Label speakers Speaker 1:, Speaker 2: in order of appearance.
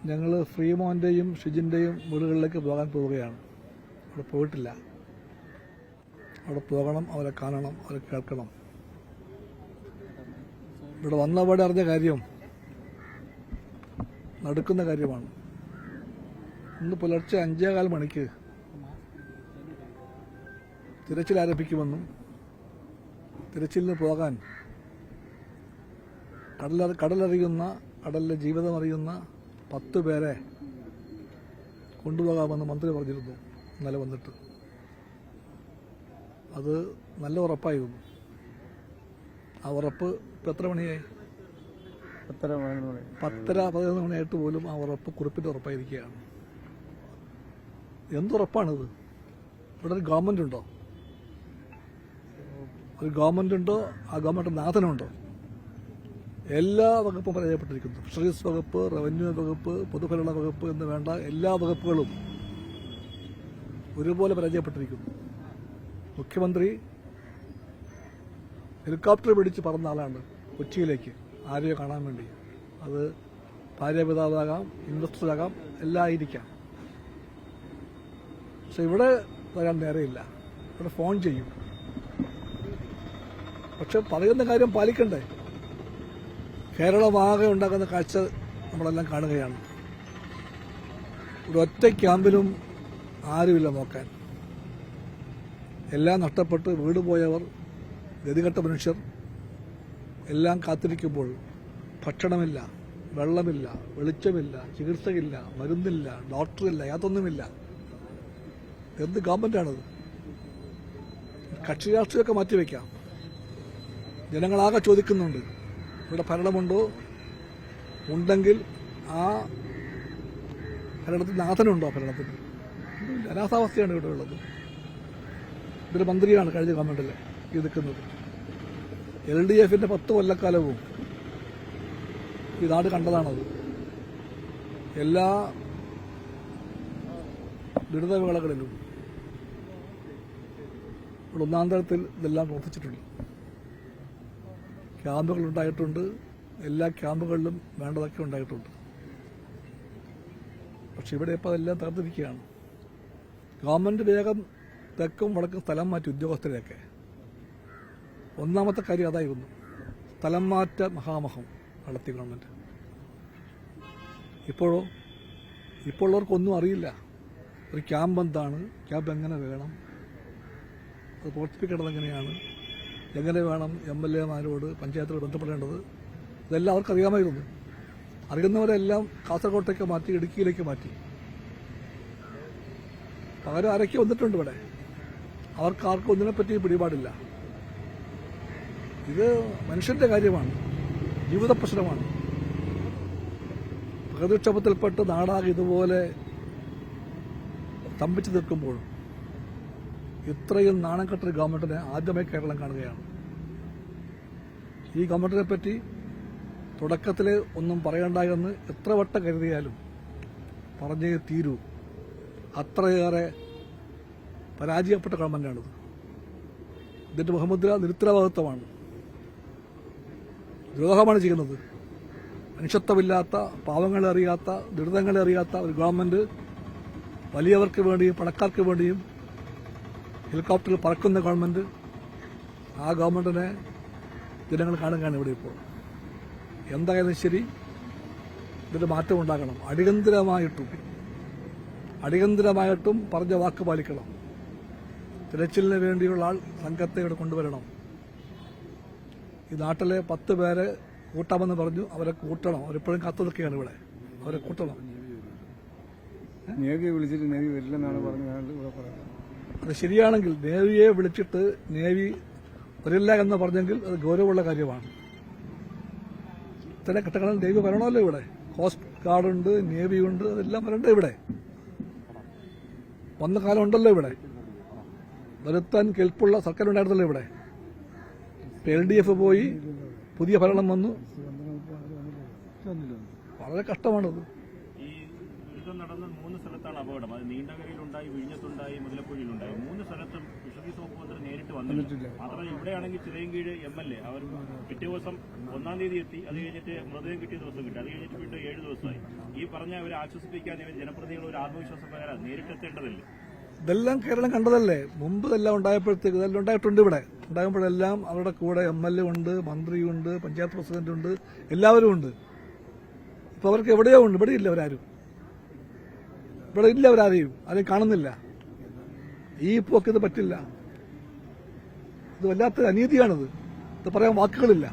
Speaker 1: ഞങ്ങൾ ഫ്രീമോൻ്റെയും ഷിജിൻ്റെയും വീടുകളിലേക്ക് പോകാൻ പോവുകയാണ്. അവിടെ പോയിട്ടില്ല. അവിടെ പോകണം, അവരെ കാണണം, അവരെ കേൾക്കണം. ഇവിടെ വന്നപാടെ അറിഞ്ഞ കാര്യം നടക്കുന്ന കാര്യമാണ്. ഇന്ന് പുലർച്ചെ 5:15 മണിക്ക് തിരച്ചിൽ ആരംഭിക്കുമെന്നും തിരച്ചിലിന് പോകാൻ കടലിലെ ജീവിതമറിയുന്ന 10 പേരെ കൊണ്ടുപോകാമെന്ന് മന്ത്രി പറഞ്ഞിരുന്നു ഇന്നലെ വന്നിട്ട്. അത് നല്ല ഉറപ്പായിരുന്നു. ആ ഉറപ്പ് ഇപ്പം എത്ര മണിയായി? 10:11 മണിയായിട്ട് പോലും ആ ഉറപ്പ് കുറിപ്പിൻ്റെ ഉറപ്പായിരിക്കുകയാണ്. എന്തുറപ്പാണിത്? ഇവിടെ ഒരു ഗവൺമെന്റ് ഉണ്ടോ? ഒരു ഗവൺമെന്റ് ഉണ്ടോ? ആ ഗവൺമെന്റ് നാഥനുണ്ടോ? എല്ലാ വകുപ്പും പരാജയപ്പെട്ടിരിക്കുന്നു. ഫിഷറീസ് വകുപ്പ്, റവന്യൂ വകുപ്പ്, പൊതുഭരണ വകുപ്പ് എന്ന് വേണ്ട എല്ലാ വകുപ്പുകളും ഒരുപോലെ പരാജയപ്പെട്ടിരിക്കുന്നു. മുഖ്യമന്ത്രി ഹെലികോപ്റ്റർ പിടിച്ച് പറന്ന ആളാണ് കൊച്ചിയിലേക്ക് ആരെയോ കാണാൻ വേണ്ടി. അത് ഭാര്യാപിതാവാകാം, ഇൻവെസ്റ്ററാകാം, എല്ലാം ആയിരിക്കാം. പക്ഷെ ഇവിടെ വരാൻ നേരെയില്ല. ഇവിടെ ഫോൺ ചെയ്യും. പക്ഷെ പറയുന്ന കാര്യം പാലിക്കണ്ടേ? കേരളമാകെ ഉണ്ടാക്കുന്ന കാഴ്ച നമ്മളെല്ലാം കാണുകയാണ്. ഒരു ഒറ്റ ക്യാമ്പിലും ആരുമില്ല നോക്കാൻ. എല്ലാം നഷ്ടപ്പെട്ട് വീട് പോയവർ, ഗതികെട്ട മനുഷ്യർ എല്ലാം കാത്തിരിക്കുമ്പോൾ ഭക്ഷണമില്ല, വെള്ളമില്ല, വെളിച്ചമില്ല, ചികിത്സയില്ല, മരുന്നില്ല, ഡോക്ടറില്ല, യാതൊന്നുമില്ല. എന്ത് ഗവൺമെന്റാണത്? കക്ഷി രാഷ്ട്രീയമൊക്കെ മാറ്റിവെക്കാം. ജനങ്ങളാകെ ചോദിക്കുന്നുണ്ട്, ഇവിടെ ഭരണമുണ്ടോ? ഉണ്ടെങ്കിൽ ആ ഭരണത്തിന് നാഥനുണ്ടോ? ഭരണത്തിന് അനാഥാവസ്ഥയാണ് ഇവിടെ ഉള്ളത്. ഇതൊരു മന്ത്രിയാണ് കഴിഞ്ഞ ഗവൺമെന്റിൽ ഈ നിൽക്കുന്നത്. LDFന്റെ 10 കൊല്ലക്കാലവും ഈ നാട് കണ്ടതാണത്. എല്ലാ ദുരിതവേളകളിലും ഇവിടെ ഒന്നാം തരത്തിൽ ഇതെല്ലാം പ്രവർത്തിച്ചിട്ടുണ്ട്. ക്യാമ്പുകൾ ഉണ്ടായിട്ടുണ്ട്. എല്ലാ ക്യാമ്പുകളിലും വേണ്ടതൊക്കെ ഉണ്ടായിട്ടുണ്ട്. പക്ഷെ ഇവിടെ ഇപ്പോൾ അതെല്ലാം തകർത്തിരിക്കുകയാണ്. ഗവൺമെന്റ് വേഗം തെക്കും വടക്കും സ്ഥലം മാറ്റി ഉദ്യോഗസ്ഥരെയൊക്കെ. ഒന്നാമത്തെ കാര്യം അതായിരുന്നു. സ്ഥലം മാറ്റ മഹാമഹം നടത്തി ഗവൺമെന്റ്. ഇപ്പോൾ ഉള്ളവർക്കൊന്നും അറിയില്ല. ഒരു ക്യാമ്പ് എന്താണ്, ക്യാമ്പ് എങ്ങനെ വേണം, അത് പ്രവർത്തിപ്പിക്കേണ്ടത് എങ്ങനെയാണ്, എങ്ങനെ വേണം MLA-മാരോട് പഞ്ചായത്തോട് ബന്ധപ്പെടേണ്ടത്, ഇതെല്ലാം അവർക്ക് അറിയാമായിരുന്നു. അറിയുന്നവരെല്ലാം കാസർഗോട്ടേക്ക് മാറ്റി, ഇടുക്കിയിലേക്ക് മാറ്റി. പകരം ആരൊക്കെ വന്നിട്ടുണ്ട് ഇവിടെ. അവർക്കാർക്കും ഒന്നിനെപ്പറ്റി പിടിപാടില്ല. ഇത് മനുഷ്യന്റെ കാര്യമാണ്, ജീവിത പ്രശ്നമാണ്. പ്രകൃതിക്ഷോഭത്തിൽപ്പെട്ട് നാടാകെ ഇതുപോലെ സ്തംഭിച്ചു നിൽക്കുമ്പോൾ ഇത്രയും നാണം കെട്ടൊരു ഗവൺമെന്റിനെ ആദ്യമായി കേരളം കാണുകയാണ്. ഈ ഗവൺമെന്റിനെ പറ്റി തുടക്കത്തിൽ ഒന്നും പറയണ്ട എന്ന് എത്ര വട്ടം കരുതിയാലും പറഞ്ഞേ തീരൂ. അത്രയേറെ പരാജയപ്പെട്ട ഗവൺമെന്റാണിത്. ഇതിന്റെ മുഖമുദ്ര നിരുത്തരവാദിത്വമാണ്, ദ്രോഹമാണ് ചെയ്യുന്നത്. മനുഷ്യത്വമില്ലാത്ത, പാവങ്ങളെ അറിയാത്ത, ദുരിതങ്ങളെ അറിയാത്ത ഒരു ഗവൺമെന്റ് വലിയവർക്ക് വേണ്ടിയും പണക്കാർക്ക് വേണ്ടിയും ഹെലികോപ്റ്ററിൽ പറക്കുന്ന ഗവൺമെന്റ്. ആ ഗവൺമെന്റിനെ ജനങ്ങൾ കാണുകയാണ് ഇവിടെ ഇപ്പോൾ. എന്തായാലും ശരി, ഇതിന്റെ മാറ്റം ഉണ്ടാകണം. അടിയന്തരമായിട്ടും പറഞ്ഞ വാക്ക് പാലിക്കണം. തിരച്ചിലിന് വേണ്ടിയുള്ള സംഘത്തെ ഇവിടെ കൊണ്ടുവരണം. ഈ നാട്ടിലെ 10 പേരെ കൂട്ടാമെന്ന് പറഞ്ഞു. അവരെ കൂട്ടണം. അവരെപ്പോഴും കാത്തു നിൽക്കുകയാണ് ഇവിടെ. അവരെ കൂട്ടണം.
Speaker 2: നേവിയെ വിളിച്ചിട്ട് നേവി വരില്ലെന്നാണ് പറഞ്ഞത്.
Speaker 1: അത് ശരിയാണെങ്കിൽ നേവിയെ വിളിച്ചിട്ട് നേവി വരില്ല എന്ന് പറഞ്ഞെങ്കിൽ അത് ഗൗരവമുള്ള കാര്യമാണ്. ഇത്തരം ഘട്ടങ്ങളിൽ നേവി വരണമല്ലോ ഇവിടെ. കോസ്റ്റ് ഗാർഡുണ്ട്, നേവിയുണ്ട്, അതെല്ലാം വരണ്ടേ ഇവിടെ. വന്ന കാലം ഉണ്ടല്ലോ ഇവിടെ. വരുത്താൻ കെൽപ്പുള്ള സർക്കാർ ഉണ്ടായിരുന്നല്ലോ ഇവിടെ. LDF പോയി, പുതിയ ഭരണം വന്നു. വളരെ കഷ്ടമാണത്.
Speaker 3: ദുരിതം നടന്ന 3 സ്ഥലത്താണ് അപകടം. അത് നീണ്ടകരയിലുണ്ടായി, വിഴിഞ്ഞത്തുണ്ടായി, മുതലപ്പുഴയിലുണ്ടായി. 3 സ്ഥലത്തും ഫിഷറീസ് വകുപ്പ് മന്ത്രി നേരിട്ട് വന്നിട്ടില്ല. മാത്രമല്ല ഇവിടെയാണെങ്കിൽ ചിറയൻകീഴ് MLA അവർ പിറ്റേ ദിവസം 1-ാം തീയതി എത്തി. അത് കഴിഞ്ഞിട്ട് മൃതദേഹം കിട്ടിയ ദിവസം കിട്ടി. അത് കഴിഞ്ഞിട്ട് വീണ്ടും 7 ദിവസമായി. ഈ പറഞ്ഞ അവരെ ആശ്വസിപ്പിക്കാൻ ഇവർ ജനപ്രതിനിധികൾ ഒരു ആത്മവിശ്വാസ പ്രകാരം നേരിട്ടെത്തേണ്ടതല്ലേ?
Speaker 1: ഇതെല്ലാം കേരളം കണ്ടതല്ലേ. മുമ്പ് ഇതെല്ലാം ഉണ്ടായപ്പോഴത്തേക്ക് ഇതെല്ലാം ഉണ്ടായിട്ടുണ്ട്. ഇവിടെ ഉണ്ടാകുമ്പോഴെല്ലാം അവരുടെ കൂടെ MLA ഉണ്ട്, മന്ത്രിയുണ്ട്, പഞ്ചായത്ത് പ്രസിഡന്റ് ഉണ്ട്, എല്ലാവരും ഉണ്ട്. ഇപ്പൊ അവർക്ക് എവിടെയോ ഉണ്ട്, ഇവിടെ ഇല്ല അവരാരും. ഇവിടെ ഇല്ല അവരാരെയും, ആരെയും കാണുന്നില്ല. ഈ പോക്ക് ഇത് പറ്റില്ല. ഇത് വല്ലാത്ത അനീതിയാണിത്. ഇത് പറയാൻ വാക്കുകളില്ല.